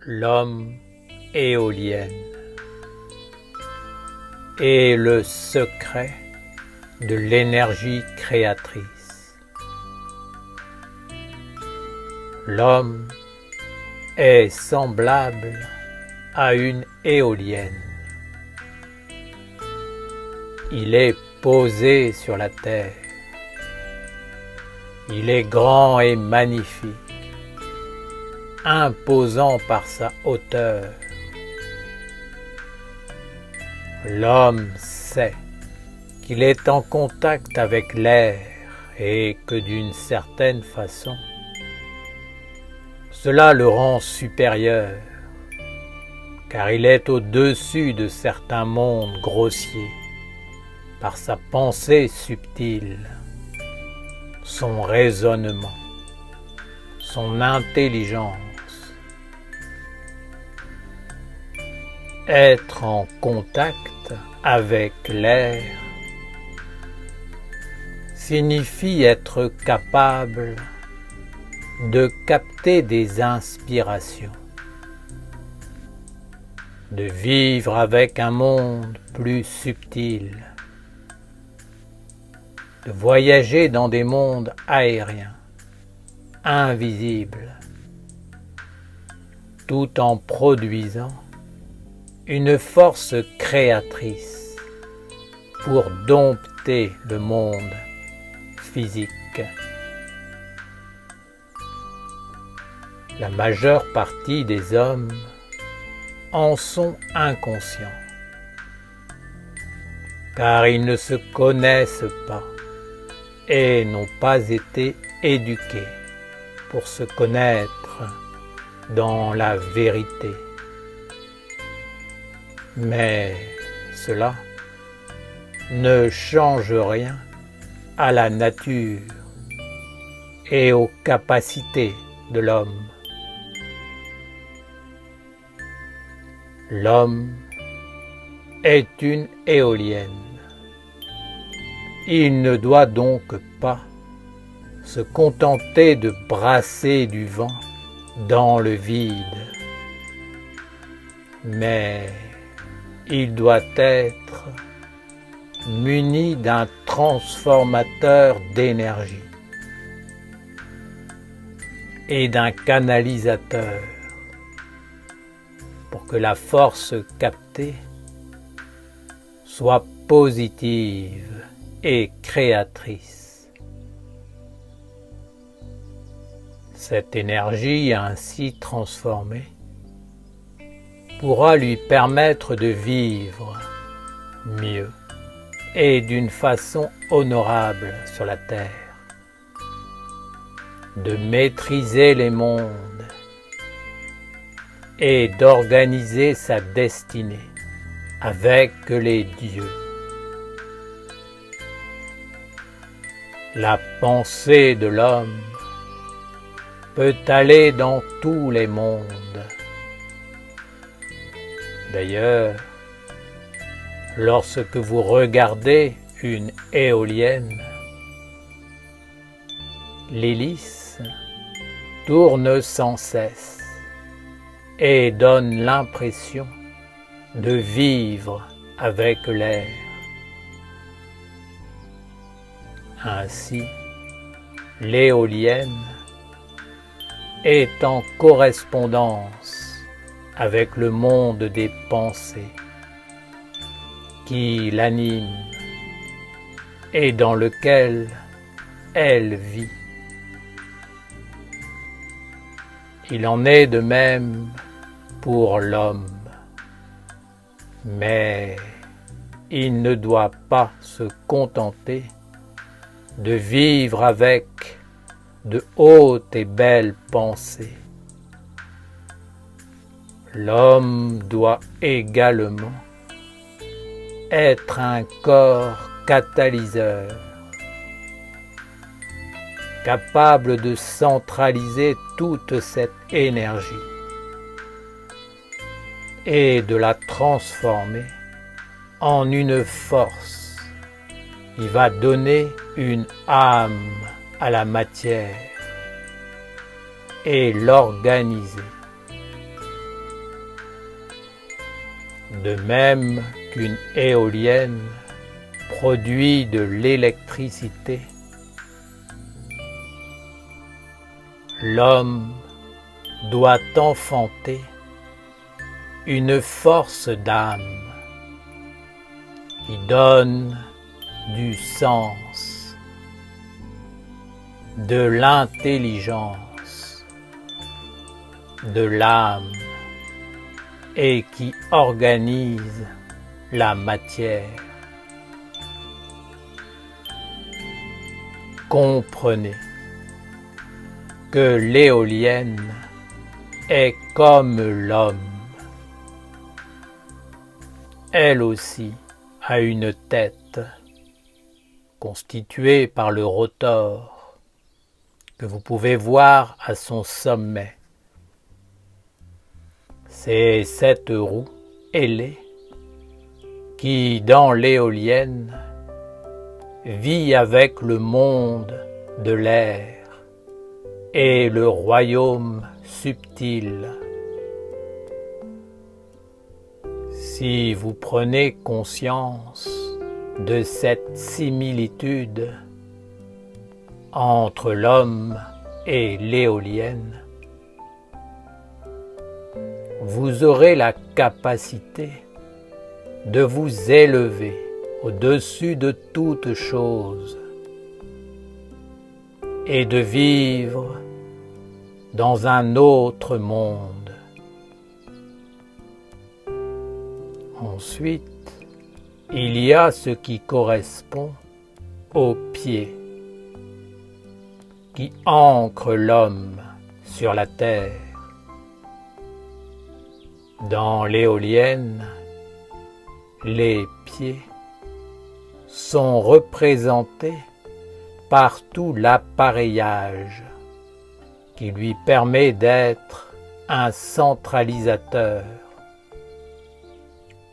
L'homme éolienne est le secret de l'énergie créatrice. L'homme est semblable à une éolienne. Il est posé sur la terre. Il est grand et magnifique, imposant par sa hauteur. L'homme sait qu'il est en contact avec l'air et que d'une certaine façon, cela le rend supérieur, car il est au-dessus de certains mondes grossiers par sa pensée subtile, son raisonnement, son intelligence. Être en contact avec l'air signifie être capable de capter des inspirations, de vivre avec un monde plus subtil, de voyager dans des mondes aériens, invisibles, tout en produisant une force créatrice pour dompter le monde physique. La majeure partie des hommes en sont inconscients, car ils ne se connaissent pas et n'ont pas été éduqués pour se connaître dans la vérité. Mais cela ne change rien à la nature et aux capacités de l'homme. L'homme est une éolienne. Il ne doit donc pas se contenter de brasser du vent dans le vide, mais il doit être muni d'un transformateur d'énergie et d'un canalisateur pour que la force captée soit positive et créatrice. Cette énergie ainsi transformée pourra lui permettre de vivre mieux et d'une façon honorable sur la terre, de maîtriser les mondes et d'organiser sa destinée avec les dieux. La pensée de l'homme peut aller dans tous les mondes. D'ailleurs, lorsque vous regardez une éolienne, l'hélice tourne sans cesse et donne l'impression de vivre avec l'air. Ainsi, l'éolienne est en correspondance avec le monde des pensées qui l'anime et dans lequel elle vit. Il en est de même pour l'homme, mais il ne doit pas se contenter de vivre avec de hautes et belles pensées. L'homme doit également être un corps catalyseur, capable de centraliser toute cette énergie et de la transformer en une force qui va donner une âme à la matière et l'organiser De même qu'une éolienne produit de l'électricité, l'homme doit enfanter une force d'âme qui donne du sens, de l'intelligence, de l'âme et qui organise la matière. Comprenez que l'éolienne est comme l'homme. Elle aussi a une tête constituée par le rotor que vous pouvez voir à son sommet. C'est cette roue ailée qui, dans l'éolienne, vit avec le monde de l'air et le royaume subtil. Si vous prenez conscience de cette similitude entre l'homme et l'éolienne, vous aurez la capacité de vous élever au-dessus de toute chose et de vivre dans un autre monde. Ensuite, il y a ce qui correspond au pied, qui ancre l'homme sur la terre. Dans l'éolienne, les pieds sont représentés par tout l'appareillage qui lui permet d'être un centralisateur,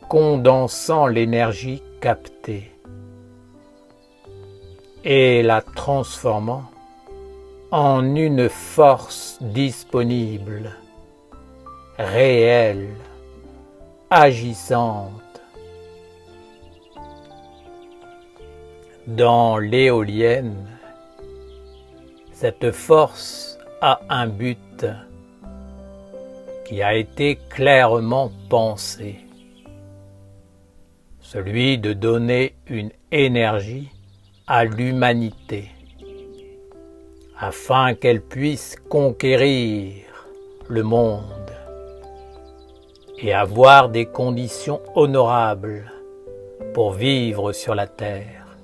condensant l'énergie captée et la transformant en une force disponible, réelle, agissante. Dans l'éolienne, cette force a un but qui a été clairement pensé, celui de donner une énergie à l'humanité, afin qu'elle puisse conquérir le monde et avoir des conditions honorables pour vivre sur la terre.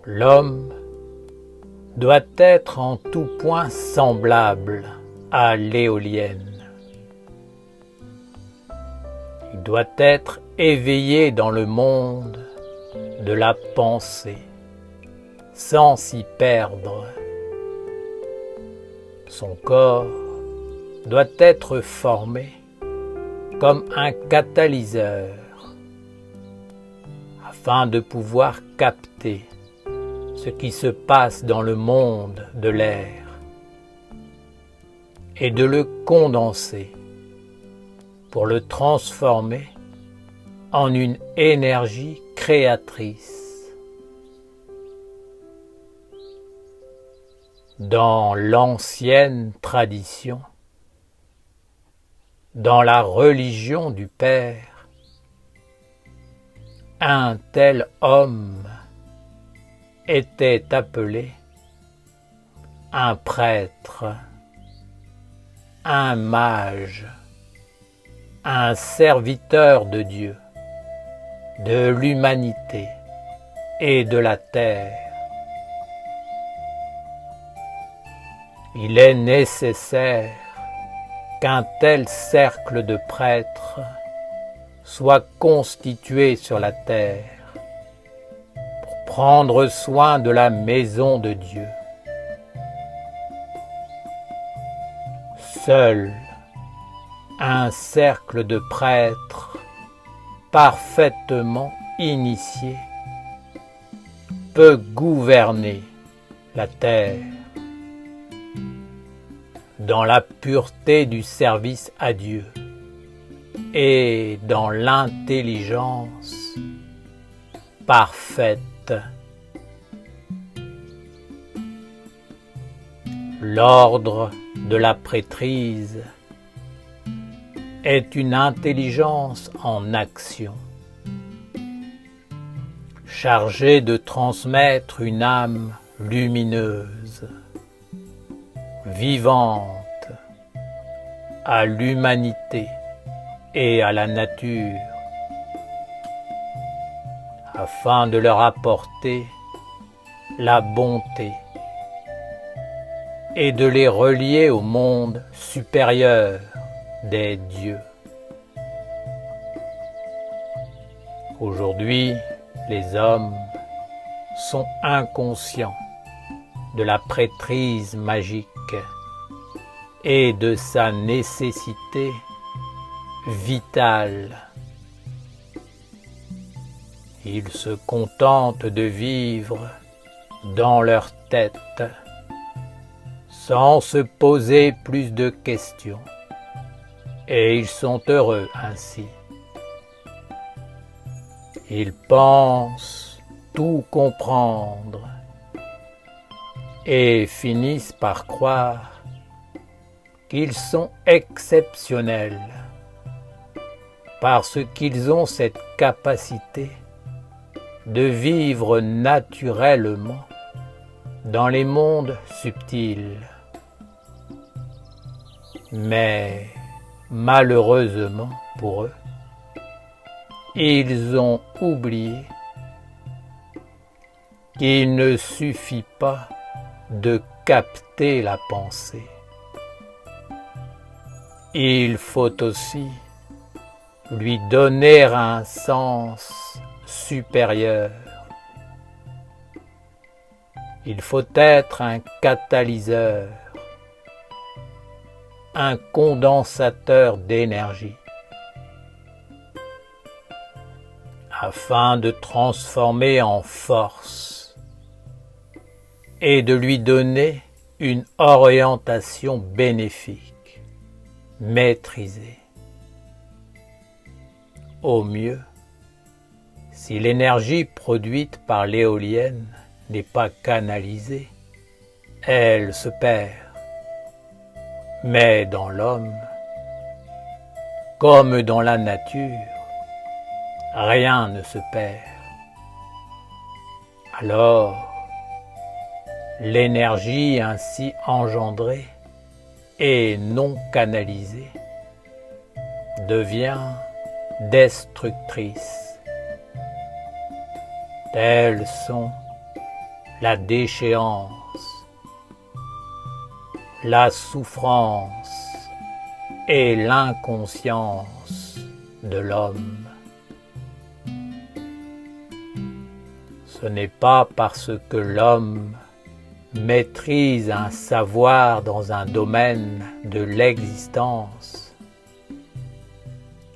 L'homme doit être en tout point semblable à l'éolienne. Il doit être éveillé dans le monde de la pensée, sans s'y perdre. Son corps doit être formé comme un catalyseur, afin de pouvoir capter ce qui se passe dans le monde de l'air et de le condenser pour le transformer en une énergie créatrice. Dans l'ancienne tradition, dans la religion du Père, un tel homme était appelé un prêtre, un mage, un serviteur de Dieu, de l'humanité et de la terre. Il est nécessaire qu'un tel cercle de prêtres soit constitué sur la terre pour prendre soin de la maison de Dieu. Seul un cercle de prêtres parfaitement initiés peut gouverner la terre dans la pureté du service à Dieu et dans l'intelligence parfaite. L'ordre de la prêtrise est une intelligence en action, chargée de transmettre une âme lumineuse, vivante, à l'humanité et à la nature, afin de leur apporter la bonté et de les relier au monde supérieur des dieux. Aujourd'hui, les hommes sont inconscients de la prêtrise magique et de sa nécessité vitale. Ils se contentent de vivre dans leur tête sans se poser plus de questions, et ils sont heureux ainsi. Ils pensent tout comprendre et finissent par croire qu'ils sont exceptionnels parce qu'ils ont cette capacité de vivre naturellement dans les mondes subtils. Mais malheureusement pour eux, ils ont oublié qu'il ne suffit pas de capter la pensée. Il faut aussi lui donner un sens supérieur. Il faut être un catalyseur, un condensateur d'énergie, afin de transformer en force et de lui donner une orientation bénéfique, maîtrisée. Au mieux, si l'énergie produite par l'éolienne n'est pas canalisée, elle se perd. Mais dans l'homme, comme dans la nature, rien ne se perd. Alors, l'énergie ainsi engendrée et non canalisée devient destructrice. Telles sont la déchéance, la souffrance et l'inconscience de l'homme. Ce n'est pas parce que l'homme maîtrise un savoir dans un domaine de l'existence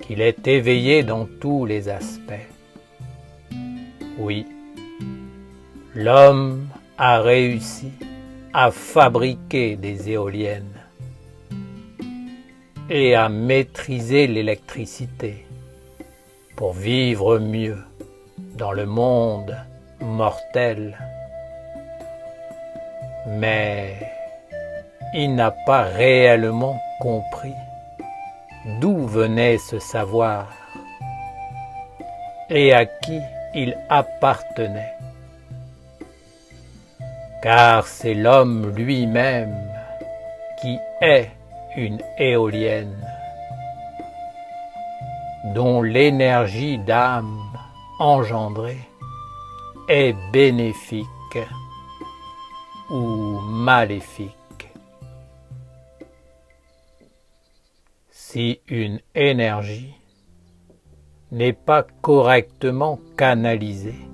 qu'il est éveillé dans tous les aspects. Oui, l'homme a réussi à fabriquer des éoliennes et à maîtriser l'électricité pour vivre mieux dans le monde mortel. Mais il n'a pas réellement compris d'où venait ce savoir et à qui il appartenait. Car c'est l'homme lui-même qui est une éolienne, dont l'énergie d'âme engendrée est bénéfique ou maléfique. Si une énergie n'est pas correctement canalisée,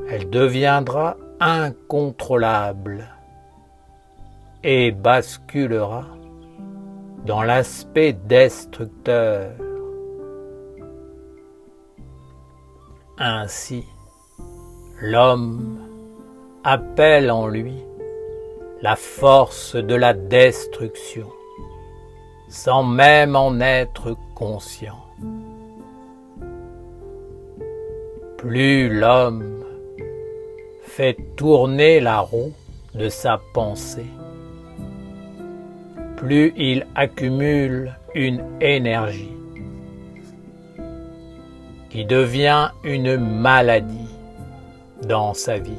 elle deviendra incontrôlable et basculera dans l'aspect destructeur. Ainsi, l'homme appelle en lui la force de la destruction sans même en être conscient. Plus l'homme fait tourner la roue de sa pensée, plus il accumule une énergie qui devient une maladie dans sa vie.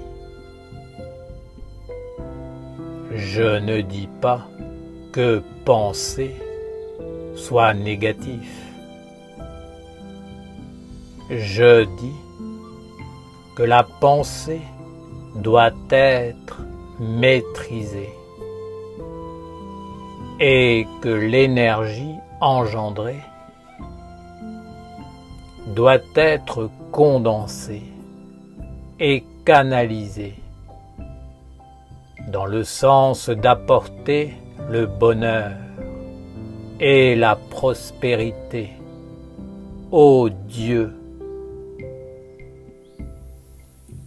Je ne dis pas que penser soit négatif. Je dis que la pensée doit être maîtrisée et que l'énergie engendrée doit être condensée et canalisée dans le sens d'apporter le bonheur et la prospérité aux dieux.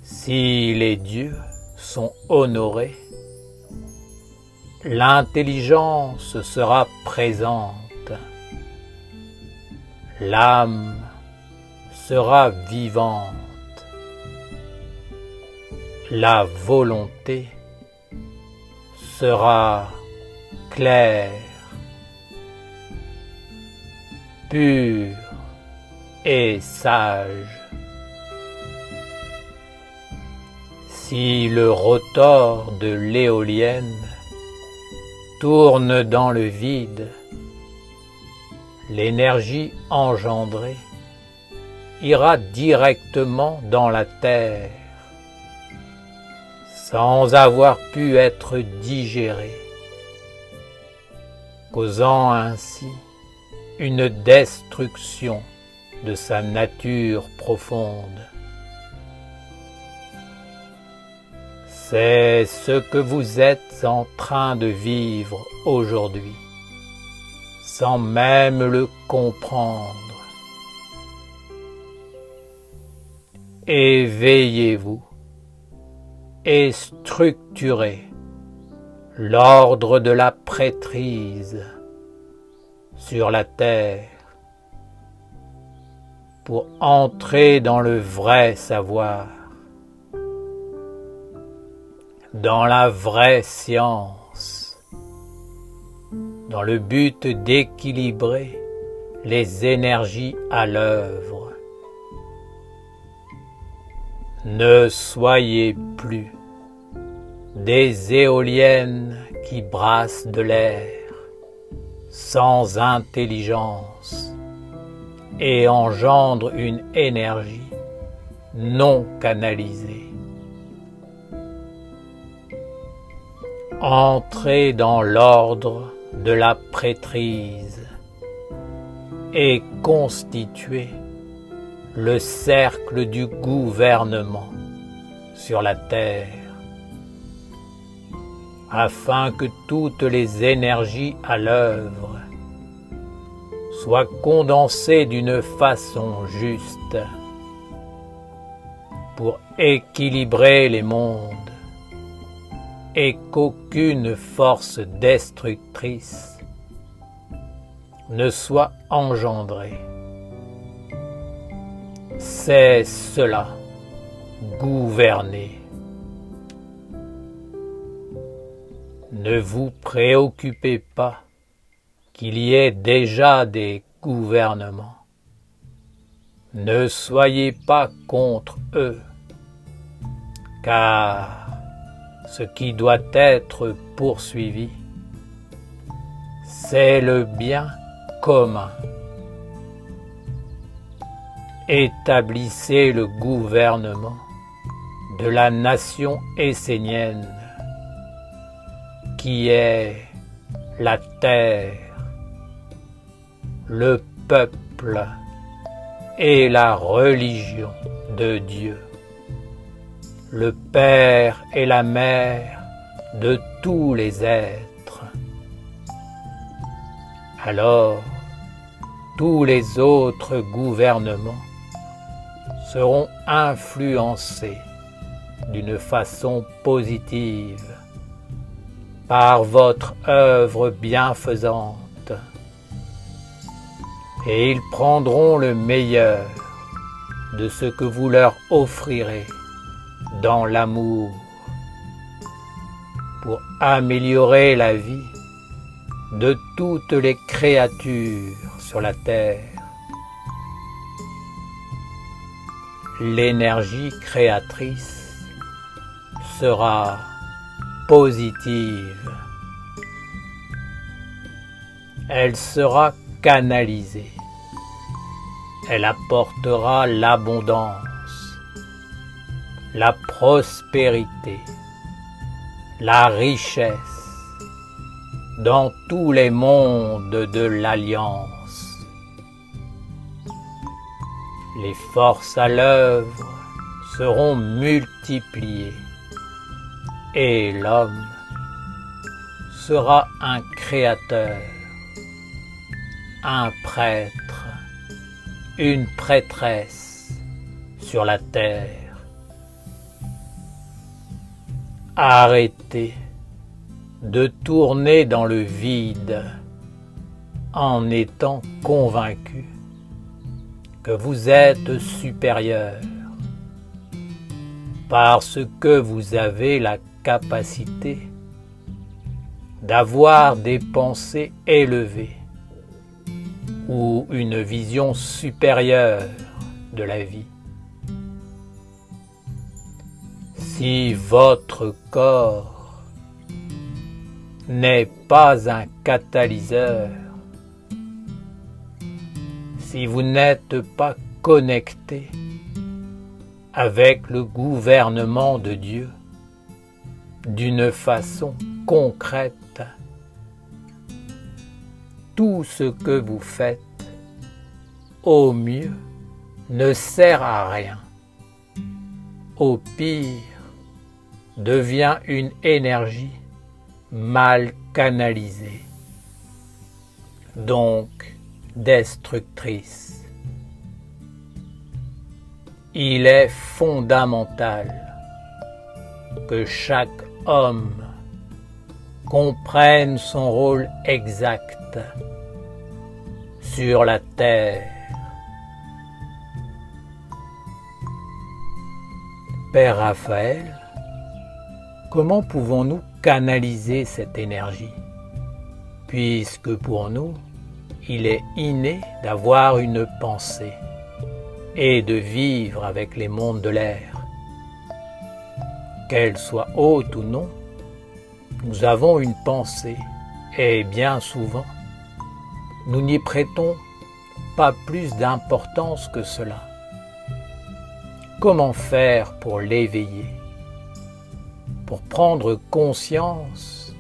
Si les dieux sont honorés, l'intelligence sera présente, l'âme sera vivante, la volonté sera claire, pure et sage. Si le rotor de l'éolienne tourne dans le vide, l'énergie engendrée ira directement dans la terre, sans avoir pu être digérée, causant ainsi une destruction de sa nature profonde. C'est ce que vous êtes en train de vivre aujourd'hui, sans même le comprendre. Éveillez-vous et structurez l'ordre de la prêtrise sur la terre pour entrer dans le vrai savoir, dans la vraie science, dans le but d'équilibrer les énergies à l'œuvre. Ne soyez plus des éoliennes qui brassent de l'air sans intelligence et engendrent une énergie non canalisée. Entrez dans l'ordre de la prêtrise et constituez le cercle du gouvernement sur la terre, afin que toutes les énergies à l'œuvre soient condensées d'une façon juste pour équilibrer les mondes et qu'aucune force destructrice ne soit engendrée. C'est cela, gouverner. Ne vous préoccupez pas qu'il y ait déjà des gouvernements. Ne soyez pas contre eux, car ce qui doit être poursuivi, c'est le bien commun. Établissez le gouvernement de la nation essénienne, qui est la terre, le peuple et la religion de Dieu, le Père et la Mère de tous les êtres. Alors, tous les autres gouvernements seront influencés d'une façon positive par votre œuvre bienfaisante et ils prendront le meilleur de ce que vous leur offrirez dans l'amour pour améliorer la vie de toutes les créatures sur la terre. L'énergie créatrice sera positive. Elle sera canalisée. Elle apportera l'abondance, la prospérité, la richesse dans tous les mondes de l'Alliance. Les forces à l'œuvre seront multipliées et l'homme sera un créateur, un prêtre, une prêtresse sur la terre. Arrêtez de tourner dans le vide en étant convaincu que vous êtes supérieur parce que vous avez la capacité d'avoir des pensées élevées ou une vision supérieure de la vie. Si votre corps n'est pas un catalyseur, si vous n'êtes pas connecté avec le gouvernement de Dieu d'une façon concrète, tout ce que vous faites, au mieux, ne sert à rien. Au pire, devient une énergie mal canalisée, donc destructrice. Il est fondamental que chaque homme comprenne son rôle exact sur la terre. Père Raphaël, comment pouvons-nous canaliser cette énergie, puisque pour nous, il est inné d'avoir une pensée et de vivre avec les mondes de l'air. Qu'elle soit haute ou non, nous avons une pensée et bien souvent, nous n'y prêtons pas plus d'importance que cela. Comment faire pour l'éveiller, pour prendre conscience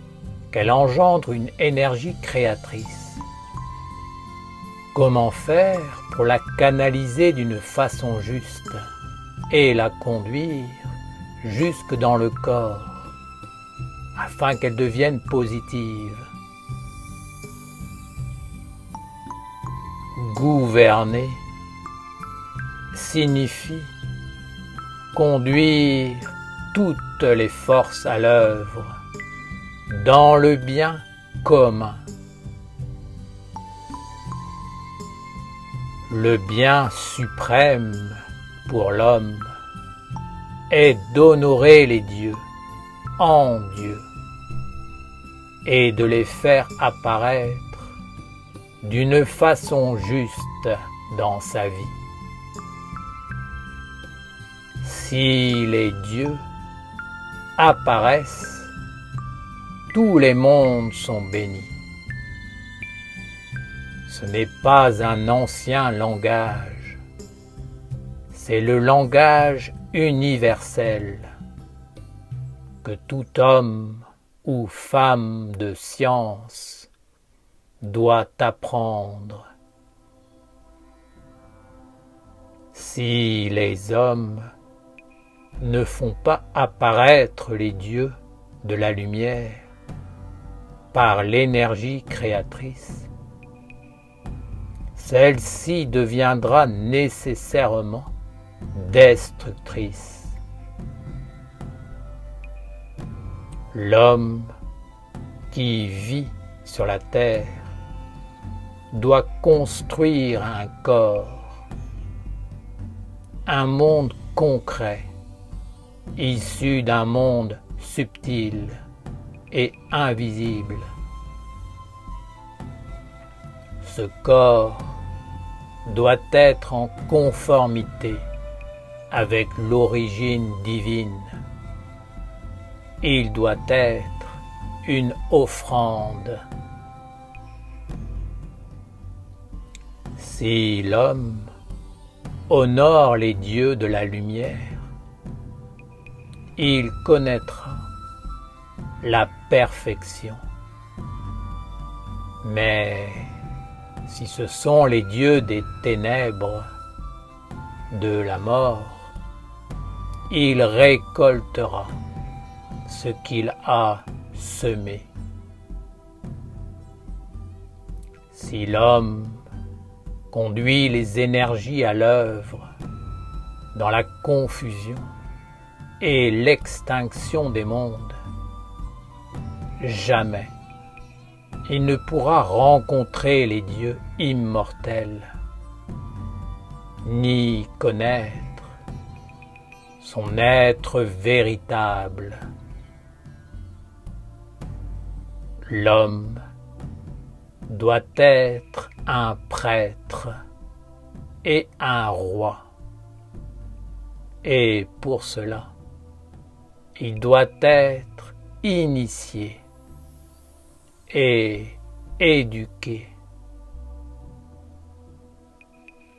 qu'elle engendre une énergie créatrice? Comment faire pour la canaliser d'une façon juste et la conduire jusque dans le corps afin qu'elle devienne positive? Gouverner signifie conduire toutes les forces à l'œuvre dans le bien commun. Le bien suprême pour l'homme est d'honorer les dieux en Dieu et de les faire apparaître d'une façon juste dans sa vie. Si les dieux apparaissent, tous les mondes sont bénis. Ce n'est pas un ancien langage, c'est le langage universel que tout homme ou femme de science doit apprendre. Si les hommes ne font pas apparaître les dieux de la lumière par l'énergie créatrice, celle-ci deviendra nécessairement destructrice. L'homme qui vit sur la terre doit construire un corps, un monde concret, issu d'un monde subtil et invisible. Ce corps doit être en conformité avec l'origine divine. Il doit être une offrande. Si l'homme honore les dieux de la lumière, il connaîtra la perfection. Mais si ce sont les dieux des ténèbres, de la mort, il récoltera ce qu'il a semé. Si l'homme conduit les énergies à l'œuvre dans la confusion et l'extinction des mondes, jamais il ne pourra rencontrer les dieux immortels, ni connaître son être véritable. L'homme doit être un prêtre et un roi. Et pour cela, il doit être initié et éduqué.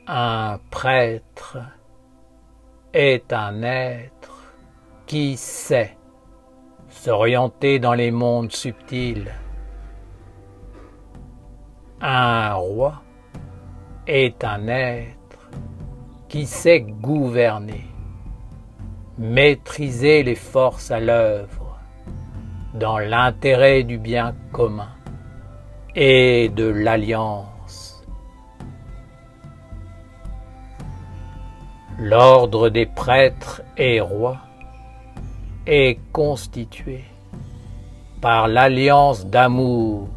Un prêtre est un être qui sait s'orienter dans les mondes subtils. Un roi est un être qui sait gouverner, maîtriser les forces à l'œuvre dans l'intérêt du bien commun et de l'alliance. L'ordre des prêtres et rois est constitué par l'alliance d'amour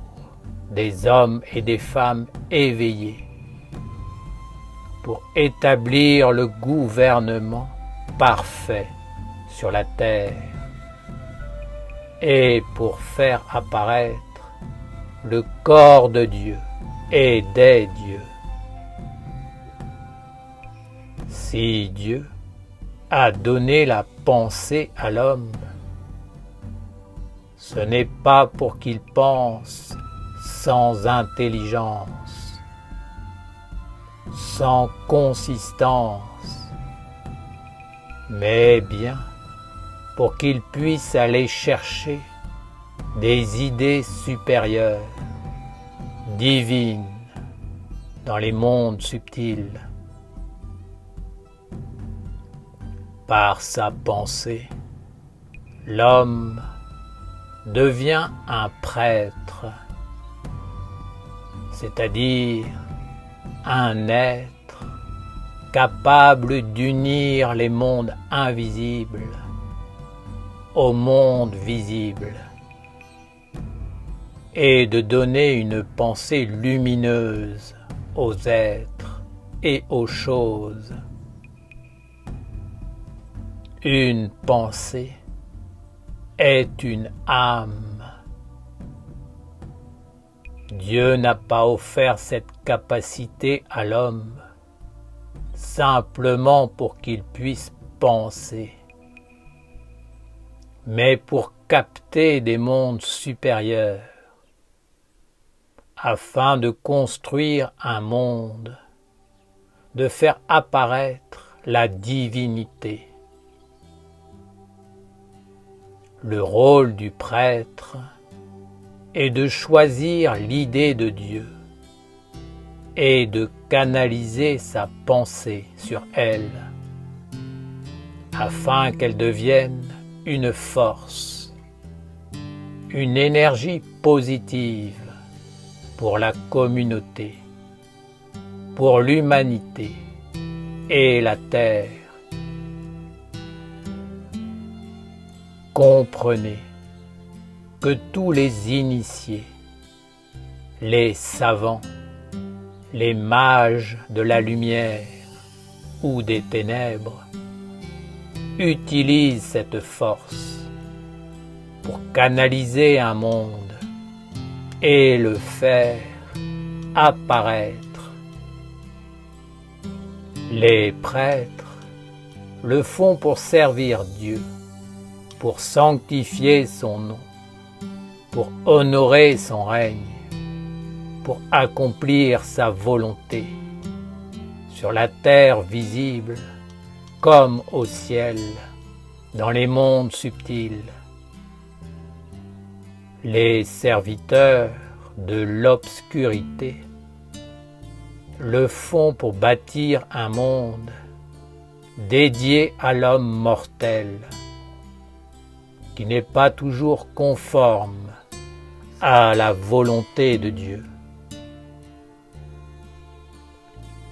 des hommes et des femmes éveillés pour établir le gouvernement parfait sur la terre et pour faire apparaître le corps de Dieu et des dieux. Si Dieu a donné la pensée à l'homme, ce n'est pas pour qu'il pense sans intelligence, sans consistance, mais bien pour qu'il puisse aller chercher des idées supérieures, divines, dans les mondes subtils. Par sa pensée, l'homme devient un prêtre, c'est-à-dire un être capable d'unir les mondes invisibles au monde visible et de donner une pensée lumineuse aux êtres et aux choses. Une pensée est une âme. Dieu n'a pas offert cette capacité à l'homme simplement pour qu'il puisse penser, mais pour capter des mondes supérieurs, afin de construire un monde, de faire apparaître la divinité. Le rôle du prêtre est de choisir l'idée de Dieu et de canaliser sa pensée sur elle, afin qu'elle devienne une force, une énergie positive pour la communauté, pour l'humanité et la terre. Comprenez que tous les initiés, les savants les mages de la lumière ou des ténèbres utilisent cette force pour canaliser un monde et le faire apparaître. Les prêtres le font pour servir Dieu, pour sanctifier son nom, pour honorer son règne, pour accomplir sa volonté, sur la terre visible comme au ciel, dans les mondes subtils. Les serviteurs de l'obscurité le font pour bâtir un monde dédié à l'homme mortel, qui n'est pas toujours conforme à la volonté de Dieu.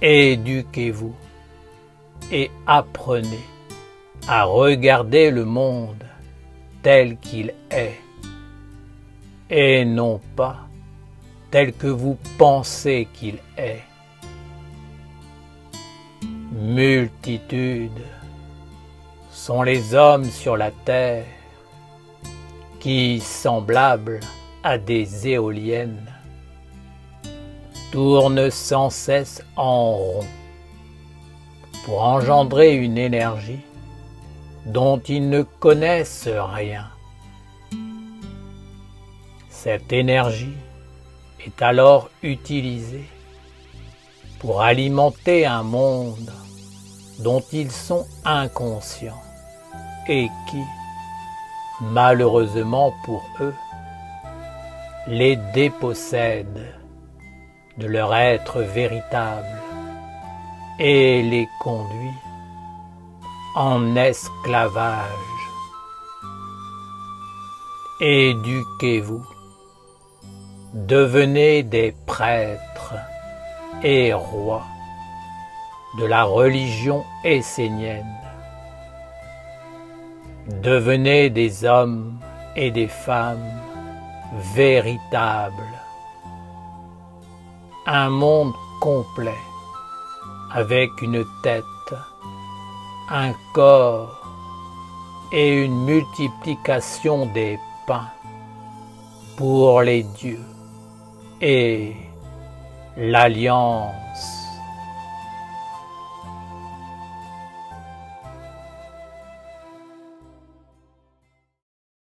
Éduquez-vous et apprenez à regarder le monde tel qu'il est, et non pas tel que vous pensez qu'il est. Multitudes sont les hommes sur la terre qui, semblables à des éoliennes, tournent sans cesse en rond pour engendrer une énergie dont ils ne connaissent rien. Cette énergie est alors utilisée pour alimenter un monde dont ils sont inconscients et qui, malheureusement pour eux, les dépossède de leur être véritable et les conduit en esclavage. Éduquez-vous, devenez des prêtres et rois de la religion essénienne. Devenez des hommes et des femmes véritables. Un monde complet, avec une tête, un corps et une multiplication des pains pour les dieux et l'alliance